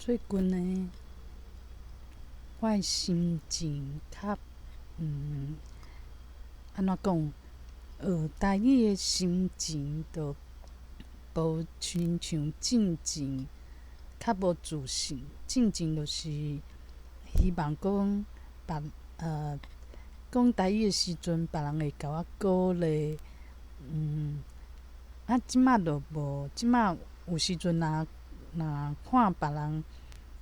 最近呢，我的心情较安怎讲？学台语的心情就无亲像进前较无自信。进前就是希望讲讲台语的时阵，别人会甲我鼓励。即马就无，即马有时阵若看别人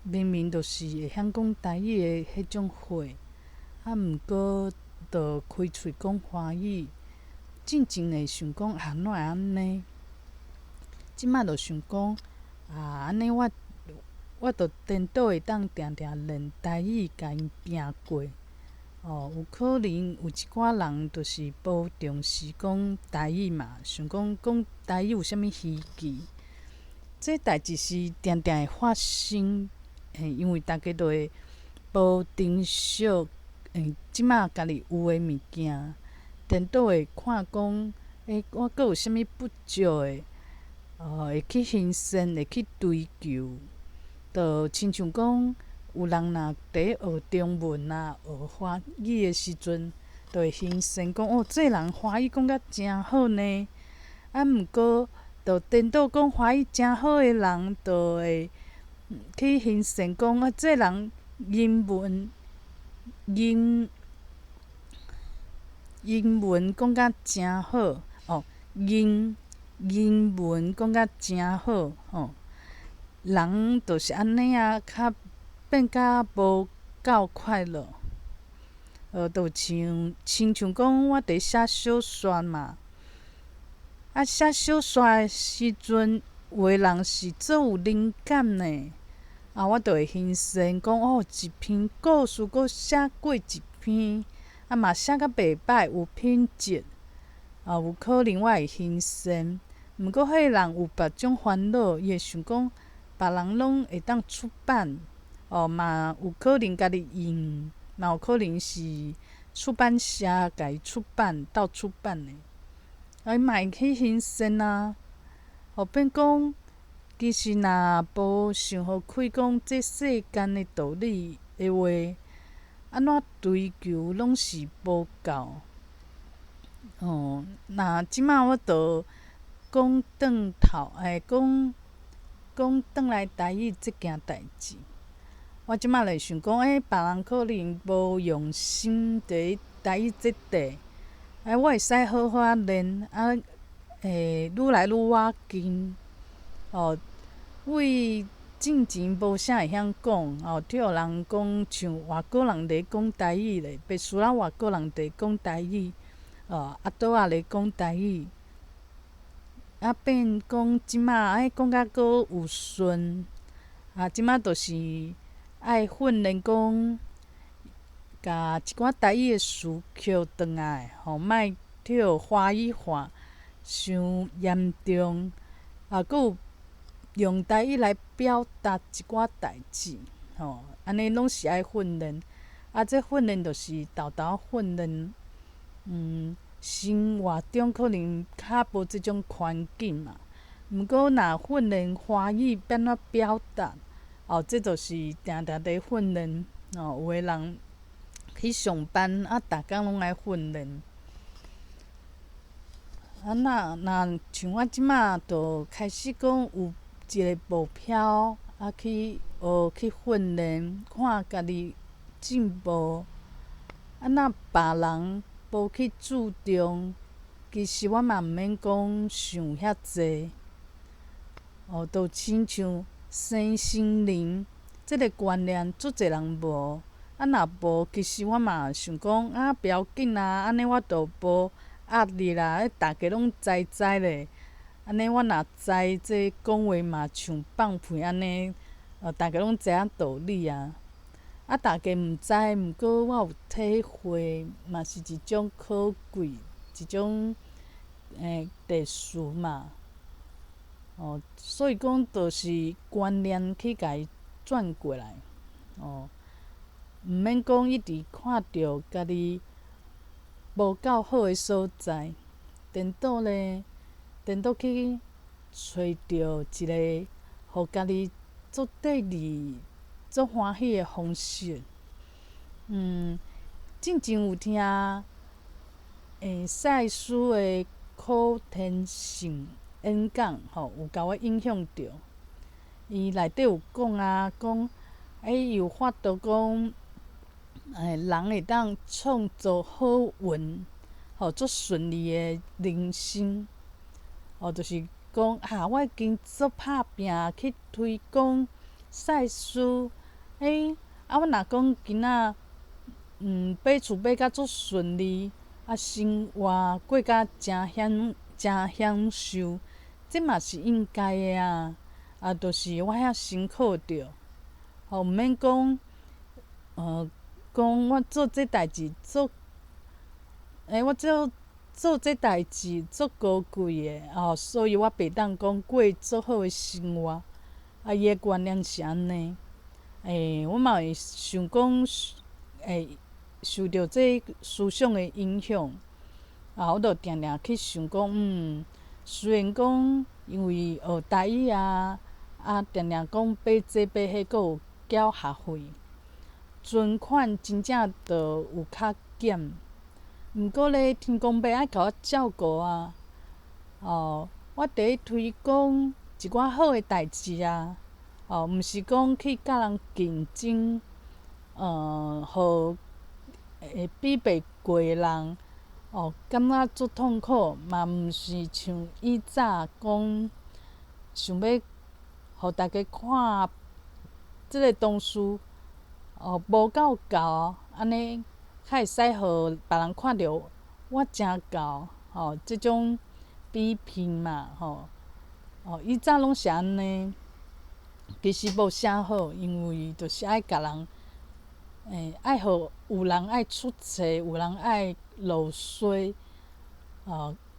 明明就是会晓讲台语的迄种货，毋过就开喙讲华语，进前会想讲哪会安尼？即马就想讲安尼我就颠倒会当定定练台语，甲因拼过。有可能有一寡人就是无重视讲台语嘛，想讲台语有啥物稀奇？这代志是定定会发生，因为大家都会无珍惜即马家己有诶物件，颠倒会看讲，我阁有啥物不足诶，会去欣赏，会去追求，就亲像讲。有人若伫学中文学华语的时阵，就会欣赏讲这人华语讲甲真好呢。毋过，就颠倒讲华语真好的人，就会去欣赏讲这人英文讲甲真好英文讲甲真好人就是安尼较。变甲无够快乐，就亲像讲我伫写小说嘛，写小说的时阵，有的人是做有灵感呢，我就会欣赏讲一篇故事阁写过一篇，嘛写甲袂歹，有品质，有可能我会欣赏。毋过迄个人有别种烦恼，伊会想讲别人拢会当出版。嘛有可能家己用，嘛有可能是出版社家己出版斗出版的，伊嘛会去欣赏变讲其实若无想互开讲这世间的道理的话，安怎追求拢是无够。那即马我就讲转来台语即件代志。我即马来想讲，别人可能无用心伫台语即块，我会使好好练，愈来愈要紧。为进前无啥会晓讲，听人讲像外国人咧讲台语咧，别输咱外国人伫讲台语，倒仔咧讲台语，变讲即马讲甲阁有顺，即马就是。爱训练讲，甲一寡台语的词捡转来，莫跳华语化，伤严重。阁有用台语来表达一寡代志，安尼拢是爱训练。这训练就是豆豆训练，生活中可能较无即种环境嘛。毋过若训练华语变怎表达？这就是定定伫训练。有的人去上班，逐工拢爱训练。若像我即马就开始讲有一个目标，去学去训练，看家己进步。别人无去注重，其实我嘛毋免讲想遐济。就亲像。生心灵即个观念，足侪人无。若无，其实我嘛想讲不要紧安尼我就无压力啦。大家拢知咧，安尼我若知，这讲话嘛像放屁安尼，大家拢知影道理大家毋知，毋过我有体会，嘛是一种可贵，一种特殊嘛。所以讲，就是观念去甲伊转过来，毋免讲一直看到家己无够好诶所在，颠倒去找到一个互家己做第二做欢喜的方式。进前有听赛斯的口天性演讲，有甲我影响着。伊内底有讲伊有法度讲，人会当创造好运，足顺利的人生。就是讲我已经足拍拼去推广赛事，我若讲今仔买厝买甲足顺利，生活过甲真享受，这嘛是应该的啊。就是我遐辛苦着，毋免讲讲我做这代志我做这代志足高贵的，所以我袂当讲过足好的生活。伊的观念是安尼。我嘛会想讲，受着这思想的影响，我就定定去想讲，虽然讲因为学台语定定讲买这买迄，阁有缴学费，存款真正就有较减。毋过咧，天公伯爱甲我照顾啊。我伫咧推广一寡好诶代志啊。毋是讲去甲人竞争，互比袂过诶人，感觉足痛苦，嘛毋是像以早讲想要互大家看即个同事，无够厚，安尼较会使互别人看着我诚厚，即种比拼嘛，以早拢是安尼。其实无啥好，因为就是爱甲人，爱互有人爱出册，有人爱漏水，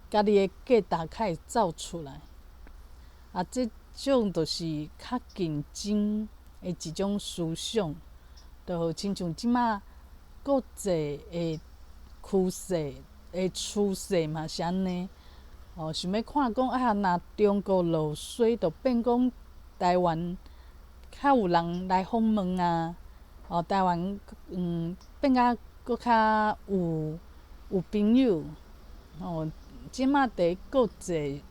家己的价值较会走出来。即种就是较竞争的一种思想，就亲像即马国际的趋势、趋势嘛是安尼。想要看讲若中国漏水，就变讲台湾较有人来访问啊。台湾变甲搁较有朋友。即马伫国际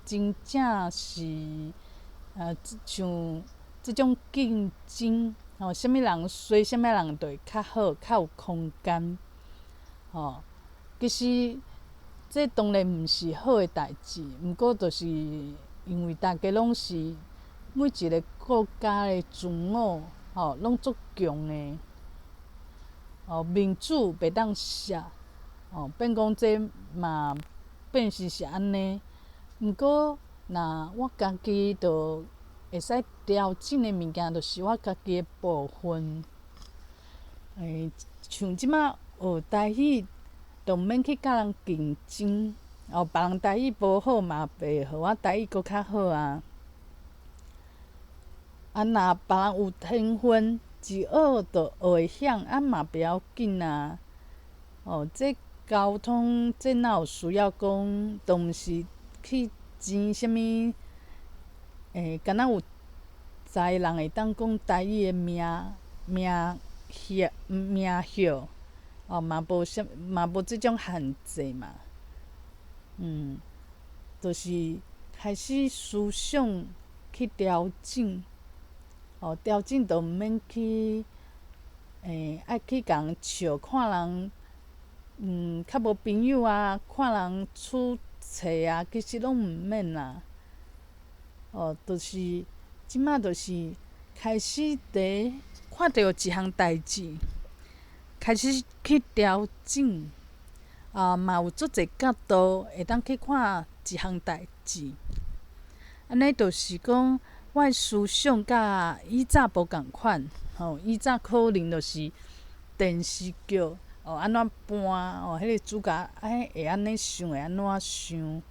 真正是像即种竞争，啥物人衰，啥物人就会较好，较有空间。其实这当然毋是好诶代志，毋过就是因为大家拢是每一个国家诶自我，拢足强诶。民主袂当写，变讲这嘛变成是安尼。毋过若我家己就会使调整诶物件，就是我家己诶部分。像即马学台语，就毋免去甲人竞争。别人台语无好嘛，袂互我台语搁较好啊。若别人有天分，一学就学会晓，嘛袂要紧啊。这交通这哪有需要讲，都毋是去争啥物，敢若有才人会当讲台语的名号，嘛无即种限制嘛。就是开始思想去调整，调整就毋免去，爱去共人笑，看人较无朋友啊，看人出册啊，其实拢毋免啦。就是即马就是开始伫看到一项代志，开始去调整，嘛有足侪角度会当去看一项代志。安尼就是讲，我诶思想甲以早无共款。以早可能就是电视剧，安怎搬，迄个主角会安尼想，会安怎想，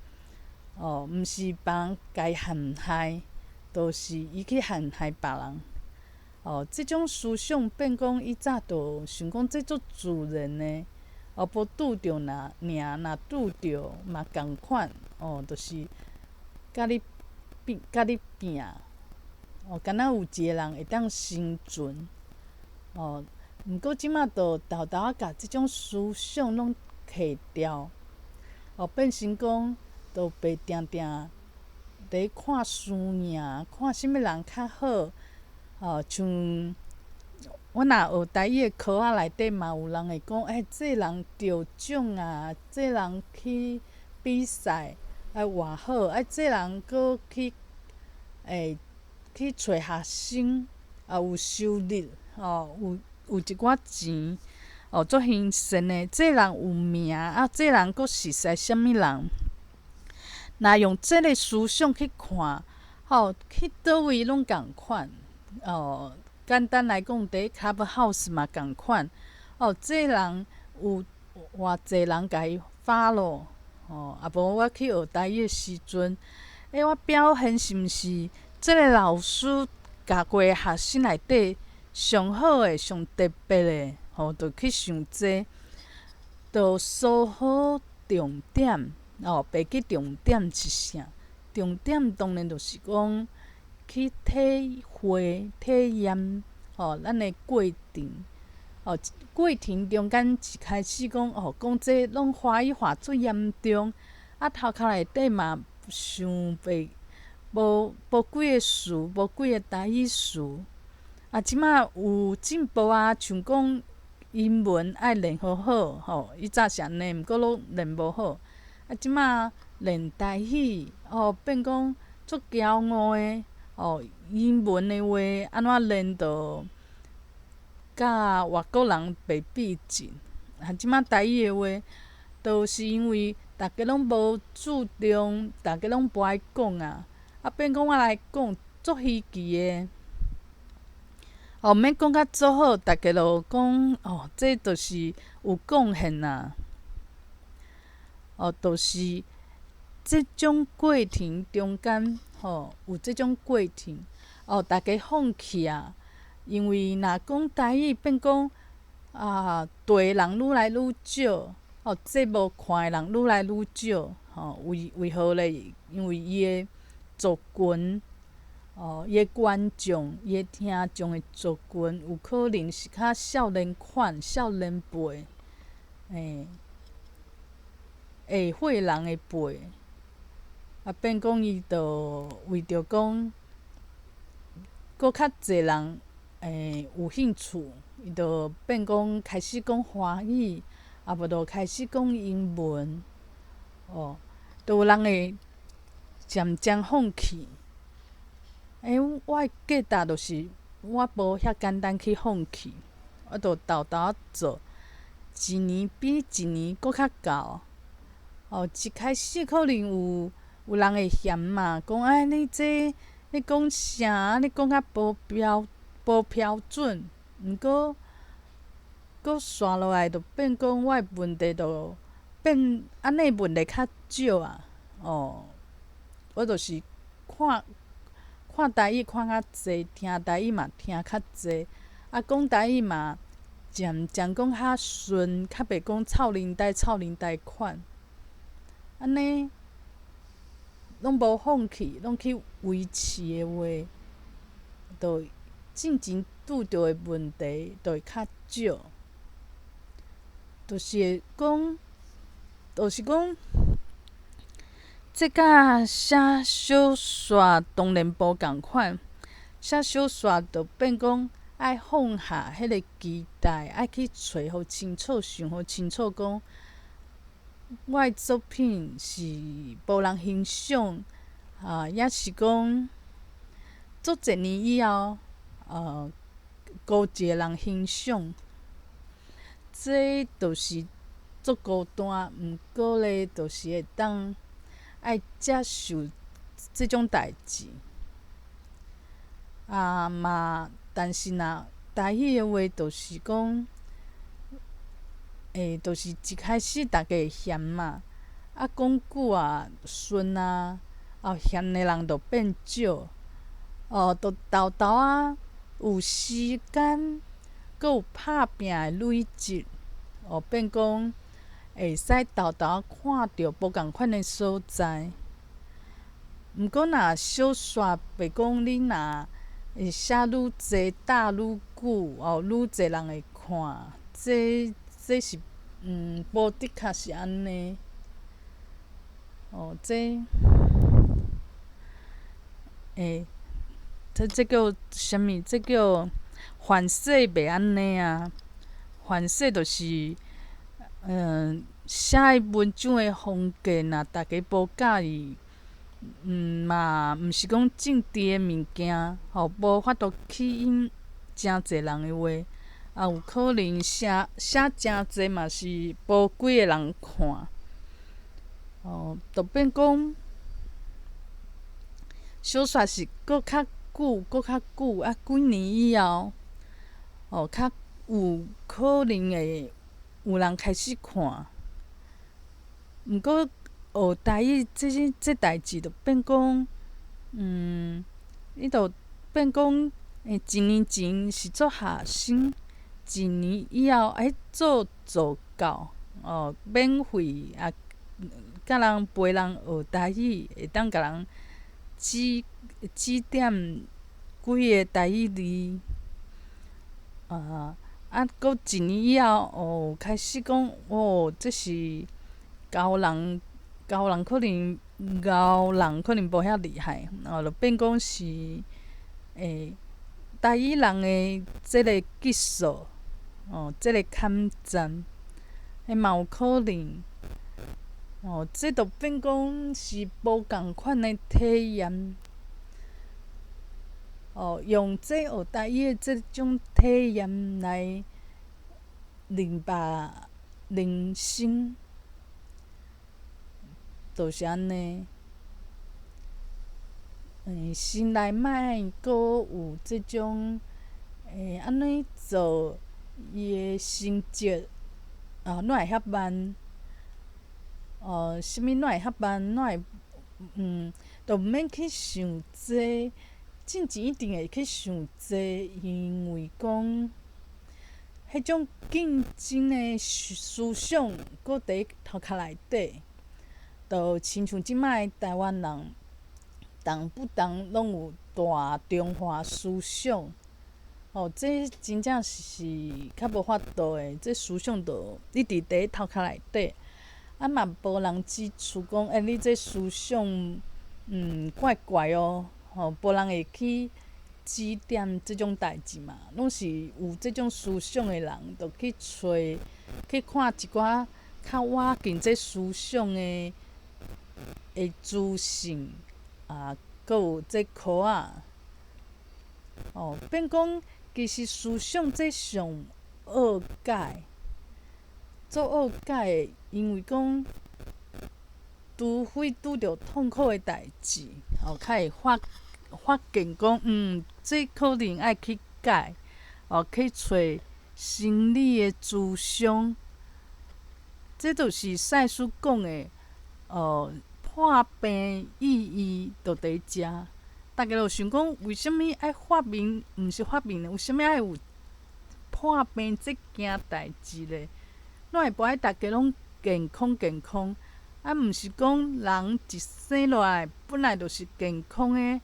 毋是别人家陷害，就是伊去陷害别人。即种思想变讲以早就想讲这足自然的，无拄着若拄着嘛共款，就是甲你拼，敢若有一个人会当生存。毋过即马就豆豆仔甲即种思想拢摕掉，变成讲就白定定咧看输赢，看啥物人较好。像我若学台语的课仔内底嘛，有人会讲，这人得奖啊，这人去比赛偌好，这人搁去去找学生，有收入，有一寡钱，足兴盛的。这人有名，这人搁熟悉啥物人？若用即个思想去看，去倒位拢共款。简单来讲，伫 Clubhouse 嘛共款。这人有偌济人甲伊 follow， 啊无我去学台语的时阵，我表现是毋是即个老师教过的学生内底上好诶、上特别诶？就去想这，就梳好重点。白记重点是啥？重点当然就是讲去体会、体验咱诶过程。过程中间一开始讲讲这拢花语化最严重，头壳内底嘛想袂无几个词，无几个台语词。即马有进步啊，像讲英文爱练好好，以早是安尼，毋过拢练无好。即马练台语，变讲足骄傲诶。英文诶话安怎练着甲外国人袂比劲。即马台语诶话，就是因为大家拢无注重，大家拢无爱讲啊。变讲我来讲，足稀奇诶。毋免讲较足好，大家就讲这就是有贡献啊。就是即种过程中间，有即种过程，大家放弃啊。因为若讲台语变讲对人愈来愈少，节目看诶人愈来愈少，为何咧？因为伊诶族群，伊诶观众、伊诶听众诶族群，有可能是较少年款、少年辈，下岁人诶辈，变讲伊着为着讲，搁较侪人有兴趣，伊着变讲开始讲华语，无着开始讲英文，就有人会渐渐放弃。我诶价值就是我无遐简单去放弃，我着豆豆仔做，一年比一年搁较厚。一开始可能有人会嫌嘛，讲你这你讲啥？你讲较无标准。毋过，搁刷落来就变讲我诶问题就变安尼问题较少啊。我就是看台语看较济，听台语嘛听较济，讲台语嘛渐渐讲较顺，较袂讲臭奶呆款。安尼拢无放弃，拢去维持诶话，就进前拄着诶问题就会较少。就是讲，这甲写小说当然无共款。写小说就变讲爱放下迄个期待，爱去找互清楚，想互清楚讲。我诶作品是无人欣赏，也是讲足侪年以后，孤一个人欣赏，这就是足孤单。毋过咧，就是会当爱接受即种代志。但是若台语诶话，就是讲。就是一开始大家会嫌嘛，讲久啊顺啊，嫌诶人就变少，就豆豆仔有时间，搁有拍拼诶累积，变讲会使豆豆仔看到无共款诶所在。毋过若小说，袂讲你若会写愈济，打愈久，愈济人会看，这是无的确是安尼。这这叫啥物？这叫反射袂安尼啊？反射就是写诶文章诶风格，若大家无喜意，嘛毋是讲正直诶物件，无法度吸引诚济人诶话，也有可能写诚济嘛是无几个人看。就变讲小说是搁较久，搁较久，几年以后，较有可能会有人开始看。毋过学台语这代志就变讲，伊就变讲，一年前是做学生，一年以后爱做助教，免费也甲人陪人学台语，会当甲人指点几个台语字。搁一年以后，开始讲，这是高人，高人可能无遐厉害，就变讲是台语人的即个技术，即个坎站，嘛有可能。这就变讲是无共款的体验。用这学台语的这种体验来明白人生，就是安尼。心内莫爱搁有即种安怎做伊的成绩，哪会遐慢？啥物哪会遐慢？就毋免去想这。进前一定会去想这，因为讲迄种竞争的思想搁伫头壳内底，就亲像即摆台湾人，动不动拢有大中华思想。这真正是较无法度的，这思想就一直伫头壳内底，嘛无人指出讲，你这思想怪怪哦。无人会去指点即种代志嘛，拢是有即种思想的人，就去去看一寡较倚近这思想的资讯，搁有这科仔。变讲其实思想这上恶解，做恶解的，因为讲除非拄着痛苦的代志，较会发现讲，这可能爱去改，去找心理的咨商。这就是赛斯讲的，破病意义就伫遮。大家就想讲，为什物爱发明？毋是发明，为什物爱有破病这件代志咧？怎会无爱大家拢健康？毋是讲人一生落来本来就是健康的。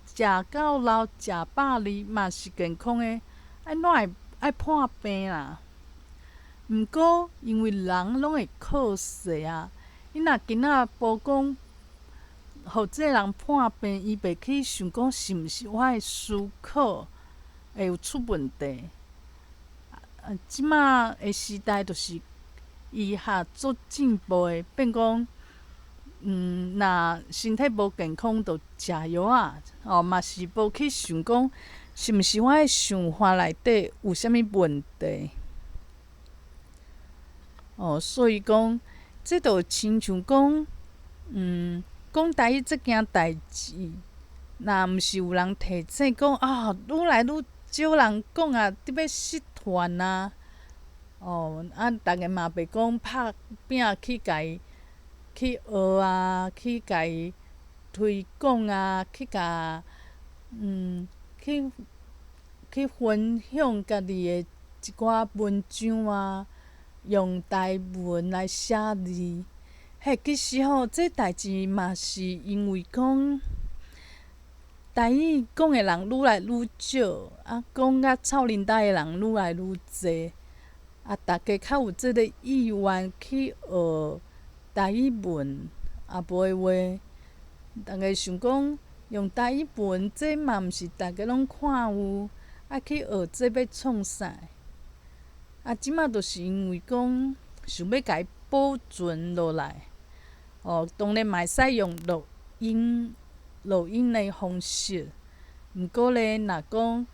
食到老，食百二嘛是健康的，怎会爱破病啦？毋过因为人拢会靠势啊，你若今仔无讲，互这个人破病，伊袂去想讲是毋是我的思考会有出问题。即马的时代就是医学足进步的，变讲。若身体无健康，就食药啊，嘛是无去想讲是毋是我的想法内底有啥物问题。所以讲，这就亲像讲，讲台语这件代志，若毋是有人提醒讲愈来愈少人讲啊，得要失传啊。逐个嘛袂讲拍拼去家己。去学啊，去家己推广啊，去去分享家己的一寡文章啊，用台文来写字。其实这代志嘛是因为讲，台语讲诶人愈来愈少，讲甲臭奶呆诶人愈来愈济，大家较有即个意愿去学台语文，无诶话，逐个想讲用台语文，这嘛毋是逐个拢看有，去学这要创啥？即马就是因为讲想要甲伊保存落来，当然嘛会使用录音的方式。毋过咧，若讲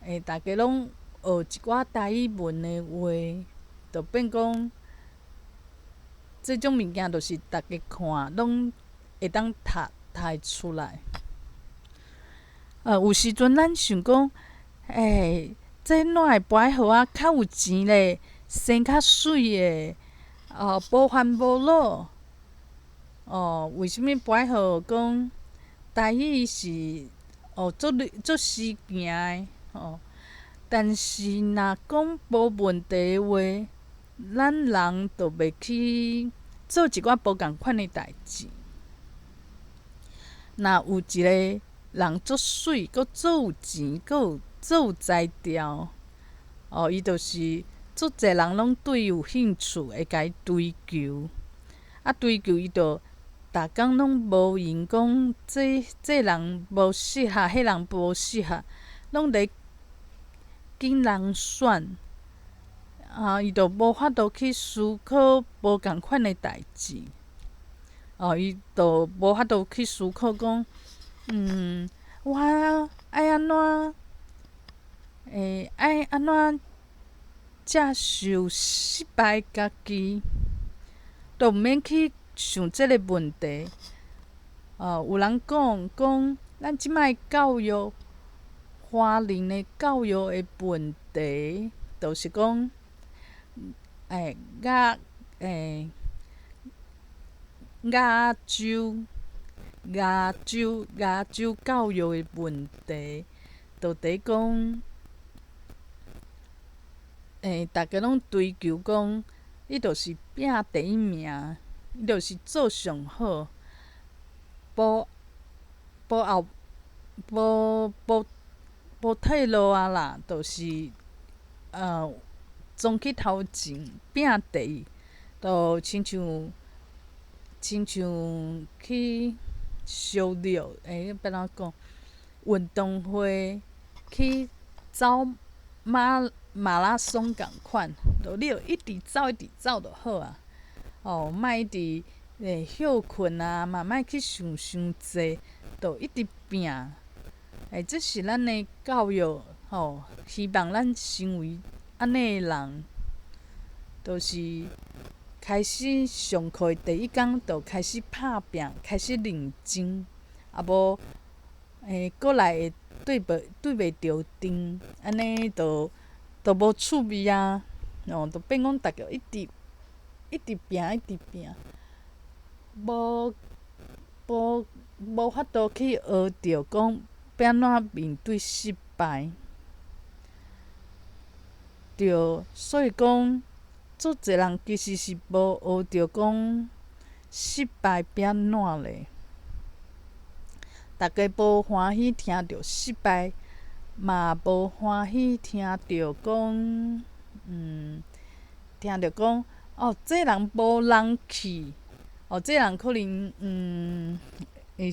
逐个拢学一寡台语文的话，就变讲即种物件，就是逐个看拢会当读会出来。有时阵咱想讲，这哪会摆互较有钱咧，生较水的，无烦无恼。为什物摆互讲台语是足死行的？但是若讲无问题的话，咱人就袂去做一寡无共款的代志。若有一个人足水，阁足有钱，阁足有才调，伊就是足侪人拢对伊有兴趣，会甲伊追求。追求伊就逐工拢无闲讲，这人无适合，迄人无适合，拢咧拣人选。伊就无法度去思考无共款的代志。伊就无法度去思考讲，我爱安怎？爱安怎接受失败家己？就毋免去想即个问题。有人讲，咱即摆教育，华人的教育的问题，就是讲，亚洲教育的问题，就伫讲，逐个拢追求讲，伊就是拼第一名，伊就是做上好，无后无退路啦，就是冲去头前拼第一，就亲像去烧肉，要怎讲？运动会去走马拉松共款，你就一直走就好啊。莫一直休困嘛莫去想伤济，就一直拼。这是咱的教育，希望咱成为安尼的人，就是开始上课第一天就开始拍拼，开始认真，无过来会对袂着阵，安尼就无趣味啊。就变讲逐个一直拼，无法度去学着讲要安怎面对失败。所以讲，足侪人其实是无学着讲失败要安怎咧。逐个无欢喜听着失败，嘛无欢喜听着讲，听着讲，这人无人气，这人可能伊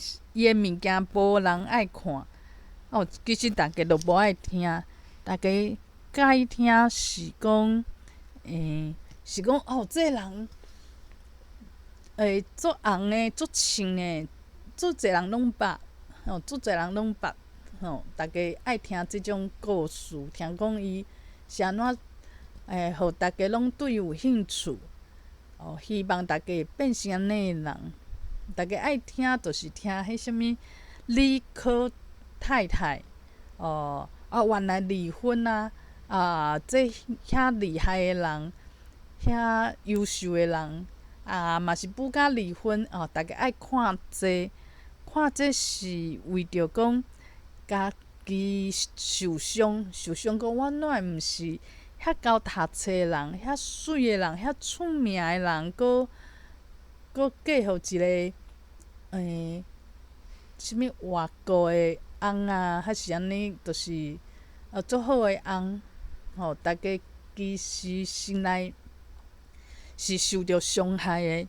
的物件无人爱看。其实逐个都无爱听，逐个介意听是讲，这人足红的，足唱的，足侪人拢捌，逐个爱听即种故事，听讲伊是安怎，互逐个拢对伊有兴趣。希望逐个会变成安尼的人。逐个爱听，就是听迄什物理科太太，原来离婚这遐厉害的人，遐优秀的人，嘛是不敢离婚。逐个爱看这是为着讲家己受伤，讲我哪会毋是遐高读册的人，遐水的人，遐出名的人，阁嫁互一个什物外国的翁啊，还是安尼，就是足好诶翁，大家其实心内是受着伤害诶。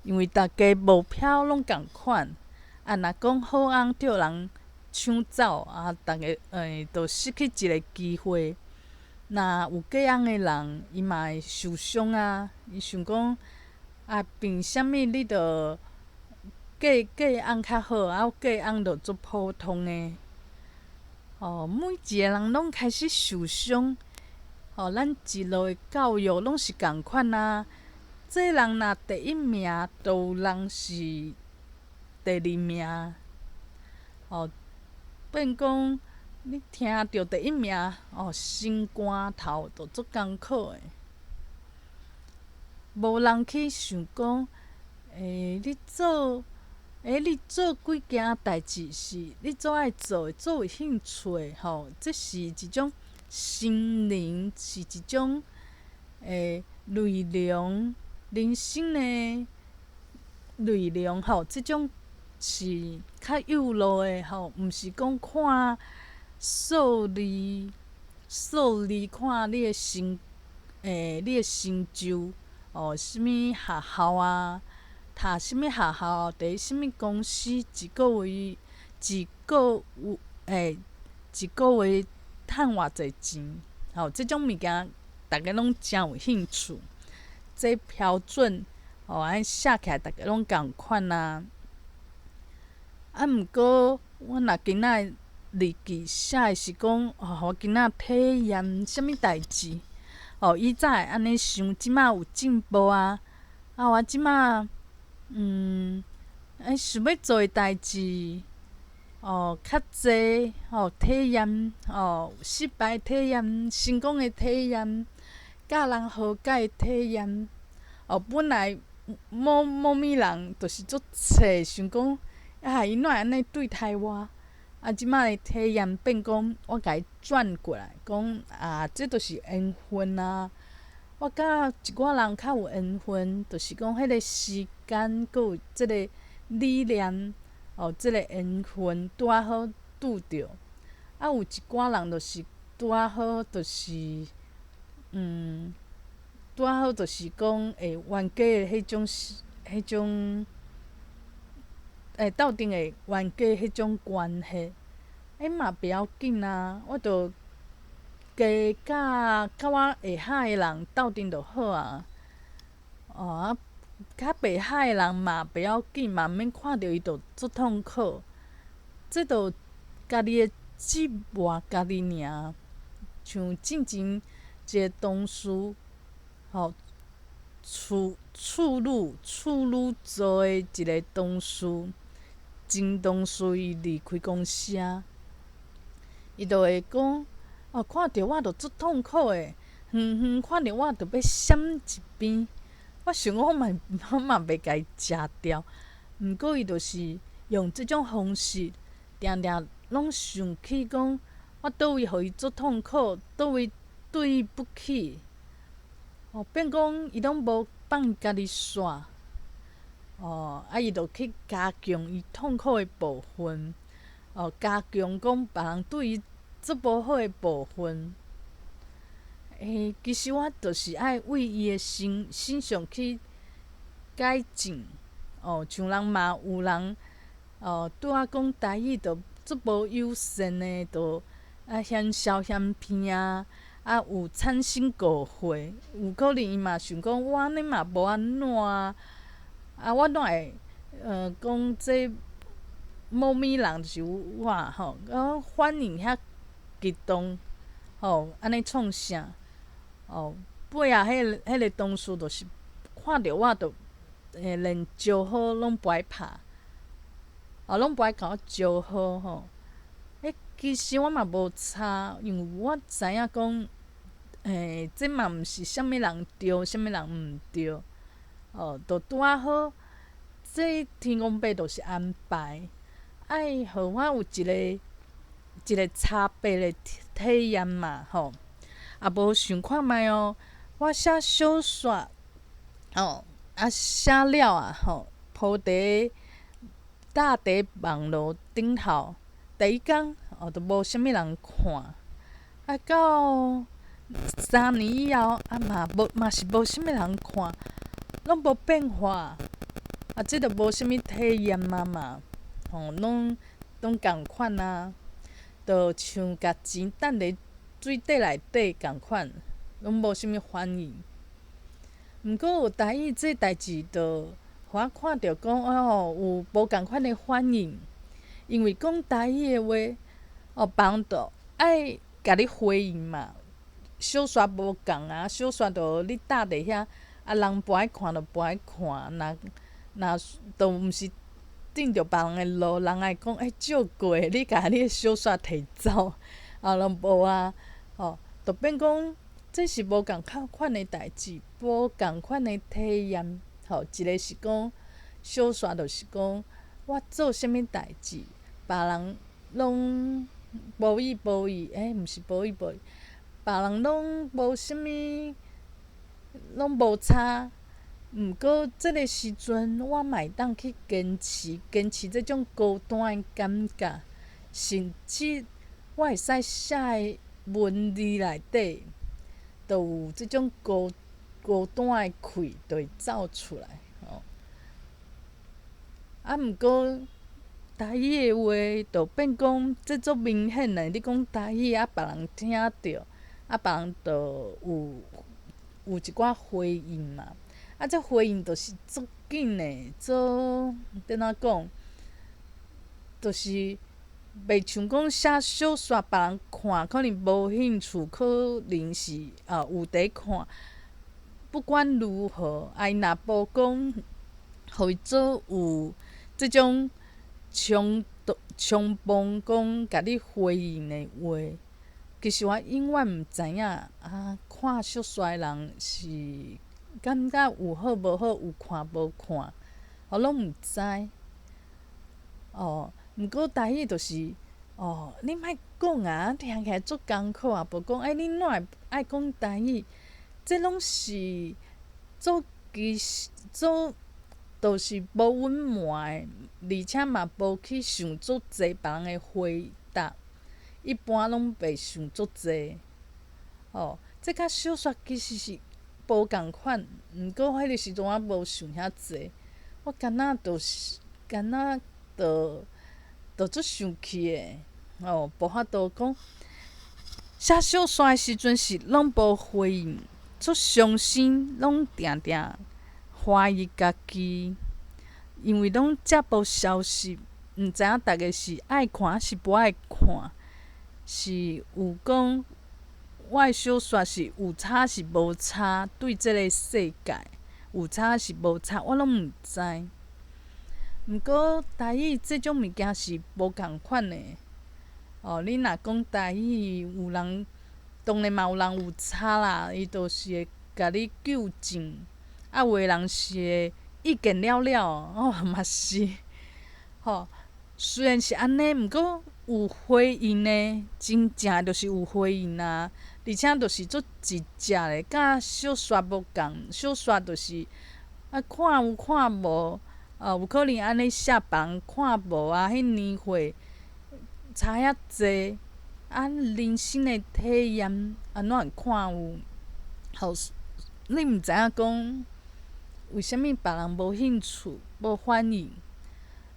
因为大家目标拢共款，若讲好翁着人抢走大家就失去一个机会。若有假翁诶人，伊嘛会受伤伊想讲凭啥物你着假翁较好，假翁着足普通诶。每一个人拢开始受伤。咱一路诶教育拢是共款这人若第一名，就有人是第二名。变讲你听着第一名，心肝头就足艰苦诶。无人去想讲，你做几件代志是你做爱做诶，做有兴趣诶，这是一种心灵，是一种内容，人生诶内容即种是较有路诶毋是讲看数字看你诶成就什物学校读什物学校，伫什物公司一个月一个月趁偌济钱，即种物件逐个拢诚有兴趣。这标准安写起来，逐个拢共款毋过我若今仔日记写诶是讲，我今仔体验啥物代志。以早会安尼想，即摆有进步我即摆想要做诶代志较济体验失败体验、成功诶体验、甲人和解诶体验。本来某物人就是足册，想讲伊怎会安尼对待我？即摆诶体验变讲，我甲伊转过来，讲这就是缘分我甲一寡人较有缘分，就是讲迄个时间，阁有即个理念，即个缘分拄仔好拄着。有一寡人就是拄仔好，就是拄仔好，就是讲会冤家诶迄种斗阵会冤家迄种关系，嘛袂要紧我着加甲我会合诶人斗阵就好较袂合诶人嘛袂要紧，嘛毋免看着伊着足痛苦。这着家己诶折磨家己尔。像进前一个同事处女座诶一个同事，前同事伊离开公司伊就会讲看着我着足痛苦诶，看着我着要闪一边。我想我嘛袂甲伊食掉，毋过伊就是用即种方式，定定拢想起讲我倒位互伊足痛苦，倒位对伊不起。变讲伊拢无放伊家己线。伊就去加强伊痛苦诶部分，加强讲别人对伊足无好诶部分。其实我就是爱为伊诶身上去改进。像人嘛有人拄仔讲台语着足无友善诶，着嫌笑嫌骗有产生误会。有可能伊嘛想讲我安尼嘛无安怎我哪会讲这某物人就是我反应遐激动安尼创啥尾迄个同事就是看着我就连招呼拢不爱拍拢不爱甲我招呼其实我嘛无差，因为我知影讲这嘛毋是啥物人对，啥物人毋对就拄仔好。这天公伯就是安排，爱互我有一个差别的体验嘛无想看觅我写小说写了铺伫搭伫网络顶头第一工都无啥物人看，到3年以后嘛是无啥物人看，拢无变化，这着无啥物体验嘛，拢共款啊，就像甲钱等伫水底内底共款，拢无啥物反应。毋过有台语这代志，就互我看着讲有无共款的反应，因为讲台语的话，别人就爱甲你回应嘛。小煞无共啊，小煞就你搭伫遐，人无爱看就无爱看，若就毋是顶着别人的路，人会讲照过，你甲你的小煞摕走，拢无啊，就变讲这是无共款的代志，无共款的体验。一个是讲小煞，就是讲我做啥物代志，别人拢无意无意，毋是无意无意。别人拢无啥物，拢无差。毋过即个时阵，我嘛会当去坚持即种孤单的感觉，甚至我会使写的文字内底，就有即种孤单的气，就会走出来。毋过台语的话，就变讲这足明显的，你讲台语别人听着。别人就有一寡回应嘛，这回应就是足紧的，足怎讲，就是袂像讲写小说，别人看可能无兴趣，可能是有伫看。不管如何，因若无讲，互伊做有即种冲动讲甲你回应的话。其实我永远毋知影看小说的人是感觉有好无好，有看无看，拢毋知。毋过台语就是你莫讲啊，听起来足艰苦啊，无讲你哪会爱讲台语？这拢是就是无隐瞒的，而且嘛无去想足济别人的回答。一般拢袂想足济，这甲小说其实是无共款。毋过迄个时阵我无想遐济，我干若就足生气的，无法度讲。写小说的时阵是拢无回应，足伤心，拢定定怀疑家己，因为拢遮无消息，毋知影逐个是爱看还是无爱看。是有讲，我的小说是有差是无差，对即个世界有差是无差，我拢毋知。毋过台语即种物件是无共款的。你若讲台语，有人当然嘛有人有差啦，伊就是会甲你纠正，有的人是会意见了了，嘛是。虽然是安尼，毋过有回应的，真正就是有回应啊，而且就是足直接的，甲小说无共。小说就是看有看无，有可能安尼写，别人看无啊，迄年岁差遐济，人生的体验安怎会看有？你毋知影讲为虾米别人无兴趣、无反应。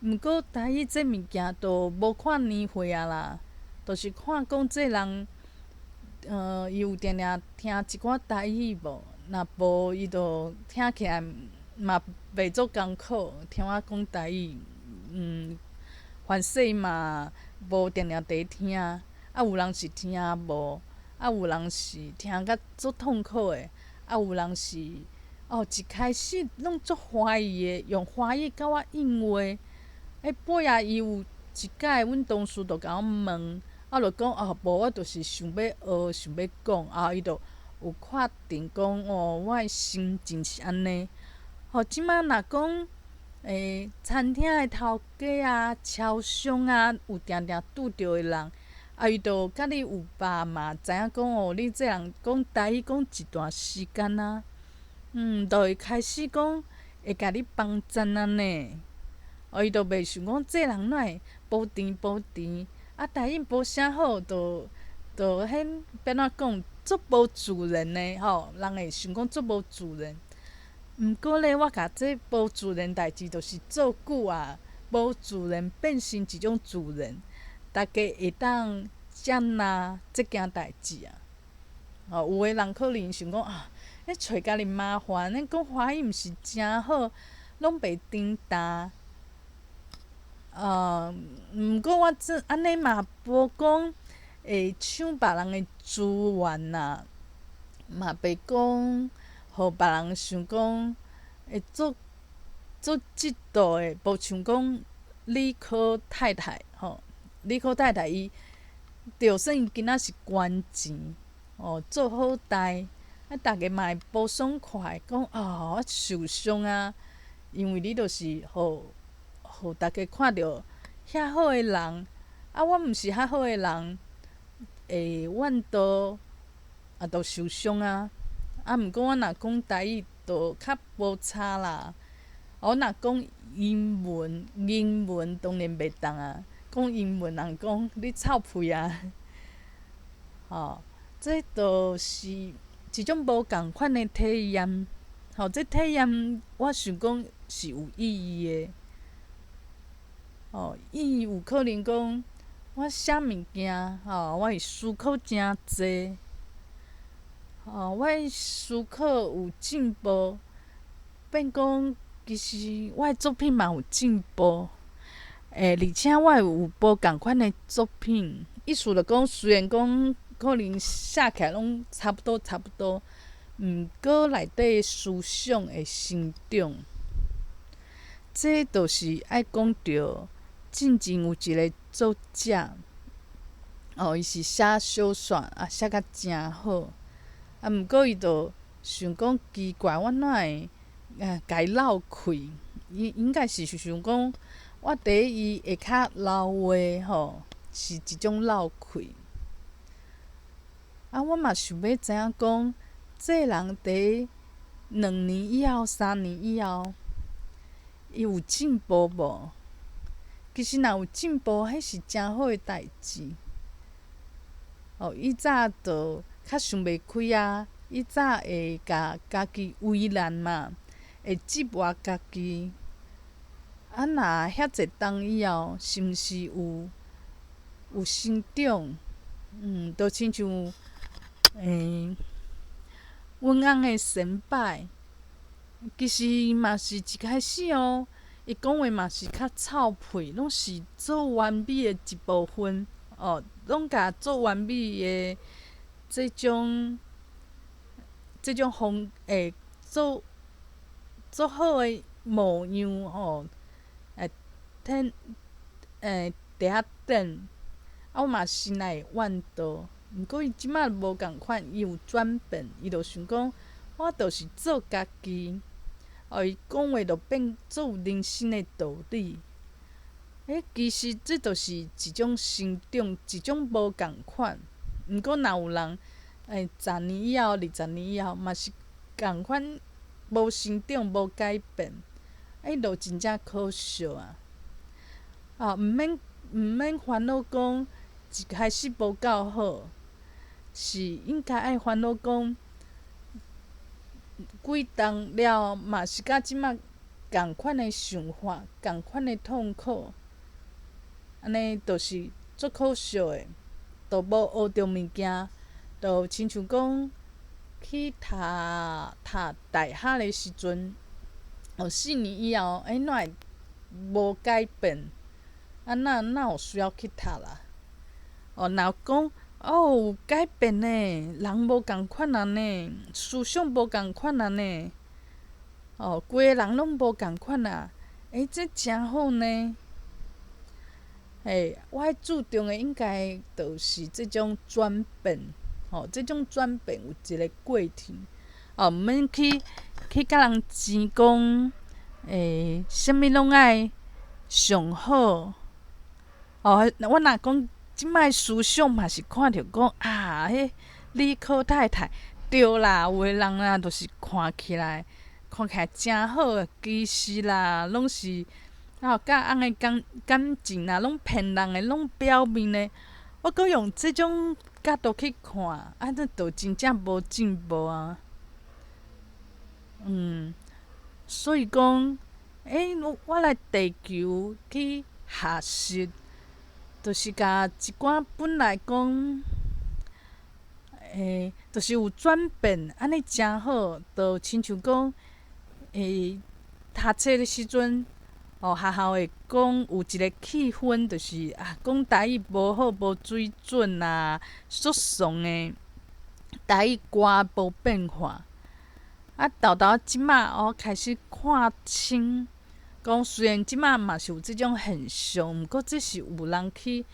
毋过台语这物件就无看年岁啊啦，就是看讲这人，伊有定定听一寡台语无？若无，伊就听起来嘛袂足艰苦。听我讲台语，凡说嘛无定定伫听，有人是听无，有人是听甲足痛苦的，有人是一开始拢足怀疑的，用华语甲我应话。尾仔伊有一摆，阮同事就甲我问，我就讲无，我就是想要学，想要讲，伊就有确定讲我的心情是安尼。即摆若讲餐厅的头家啊、超商啊，有定定拄着的人，伊就甲你有爸嘛，知影讲你这人讲台语讲一段时间啊，就会开始讲会甲你帮赞啊呢。伊就袂想讲这人哪会无甜无甜，啊，台语无啥好，迄变怎讲，足无自然的吼，人会想讲足无自然。毋过咧，我甲这无自然代志，就是做久啊，无自然变成一种自然，大家会当接纳即件代志啊。有诶人可能想讲啊，你找家己麻烦，恁讲华语毋是诚好，拢袂长大。毋过我安尼嘛无讲会抢别人诶资源啦，嘛袂讲互别人想讲会做嫉妒诶，无像讲理科太太吼，理科太太伊就算伊囡仔是捐钱做好代，啊，逐个嘛会无爽快，讲我受伤啊，因为你就是互逐个看着遐好诶人，啊，我毋是遐好诶人，会怨道就受伤啊。啊，毋过我若讲台语，就较无差啦。我若讲英文当然袂当啊。讲英文人讲你臭屁啊！这就是一种无共款诶体验。这体验我想讲是有意义诶。伊有可能讲我写物件我会思考诚济，我的思考有进步，变讲其实我的作品嘛有进步，而且我有无共款的作品，意思就讲虽然讲可能写起来拢差不多，毋过内底思想会成长。这就是爱讲着。进前有一个作者，伊是写小说写甲诚好，毋过伊就想讲奇怪，我哪会家己漏开？伊应该是想讲，我伫伊下骹留话是一种漏开。我嘛想要知影讲，这人伫2年以后、3年以后，伊有进步无？其实若有进步，迄是诚好诶代志。伊早就较想袂开啊，伊早会甲家己为难嘛，会折磨家己。若遐济冬以后，是毋是有成长？就亲像阮翁诶先摆，其实嘛是一开始伊讲话嘛是较臭屁，拢是做完美诶一部分拢甲做完美诶即种做好诶模样伫遐等。我嘛心内会怨道，毋过伊即摆无共款，伊有转变，伊就想讲，我就是做家己。伊讲话就变做有人生诶道理。其实这就是一种成长，一种无共款。毋过若有人10年以后、20年以后，嘛是共款无成长、无改变，就真正可惜啊！毋免烦恼讲一开始无够好，是应该爱烦恼讲。几冬了，嘛是甲即摆共款诶想法，共款诶痛苦，安尼就是足可惜诶，都无学着物件，就亲像讲去读大学诶时阵，4年以后，哪会无改变？哪有需要去读啦？若讲有改变呢，人无共款啊呢，思想无共款啊呢，规个人拢无共款啊，这诚好呢。我注重的应该就是即种转变，即种转变有一个过程，毋免去甲人争讲，啥物拢爱上好。我若讲。即摆思想嘛是看着讲迄理科太太对啦，有诶人就是看起来诚好，其实啦，拢是甲翁的感情啊，拢骗人的，拢表面的，我阁用即种角度去看，这就真正无进步啊。所以讲，我来地球去学习，就是甲一寡本来讲，就是有转变，安尼诚好，就亲像讲，读册的时阵，学校会讲有一个气氛，就是讲台语无好、无水准啊，俗爽的台语歌无变化。豆即马开始看清，讲虽然即马嘛是有即种现象，毋过这是有人去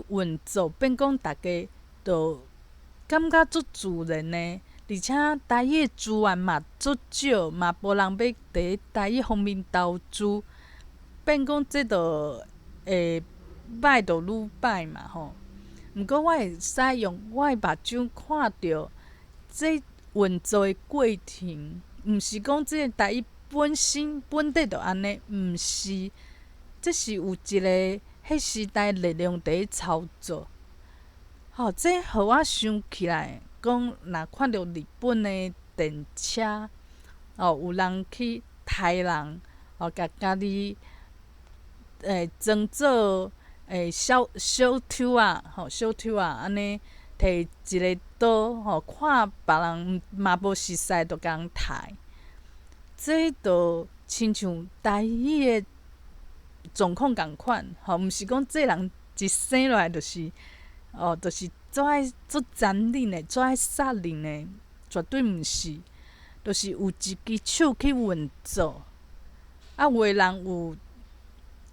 运作，变讲大家就感觉足自然的，而且台语的资源嘛足少，嘛无人要伫台语方面投资，变讲这就会歹就愈歹嘛吼。毋过我会使用我的目睭看到这运作的过程，毋是讲即个台语本身本地就安尼，毋是，这是有一个迄时代力量伫咧操作。这互我想起来，讲若看到日本的电车，有人去杀人，甲家己装作小偷仔，小偷仔安尼摕一个刀，看别人嘛无熟识，就甲人杀。这就亲像台语的状况共款，毋是讲这人一生落来就是做残忍的、做爱杀人的，绝对毋是，就是有一支手去运作。有的人有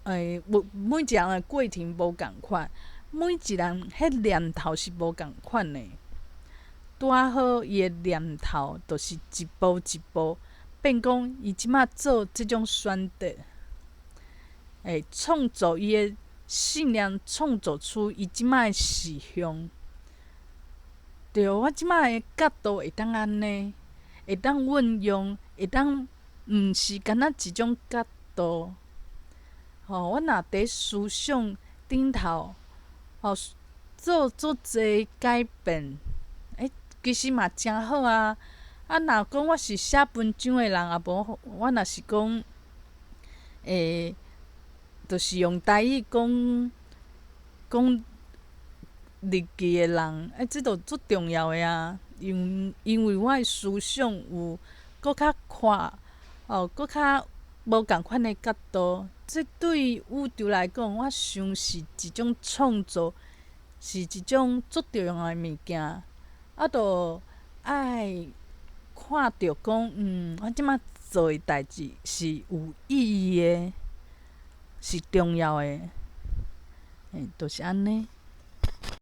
每一人的过程无共款，每一人迄念头是无共款的。拄啊好，伊的念头就是一步一步变讲，伊即马做即种选择，创造伊的信念，创造出伊即马的事项。对，我即马的角度会当安尼，会当运用，会当毋是干那一种角度。我若伫思想顶头，做足侪改变，其实嘛诚好啊。若讲我是写文章的人，也无我若是讲，就是用台语讲日记的人，这就足重要的啊。因为我的思想有搁较宽，搁较无共款的角度。这对宇宙来讲，我想是一种创造，是一种足重要的物件。就爱看到讲，我即马做的代志是有意义的，是重要的，就是安尼。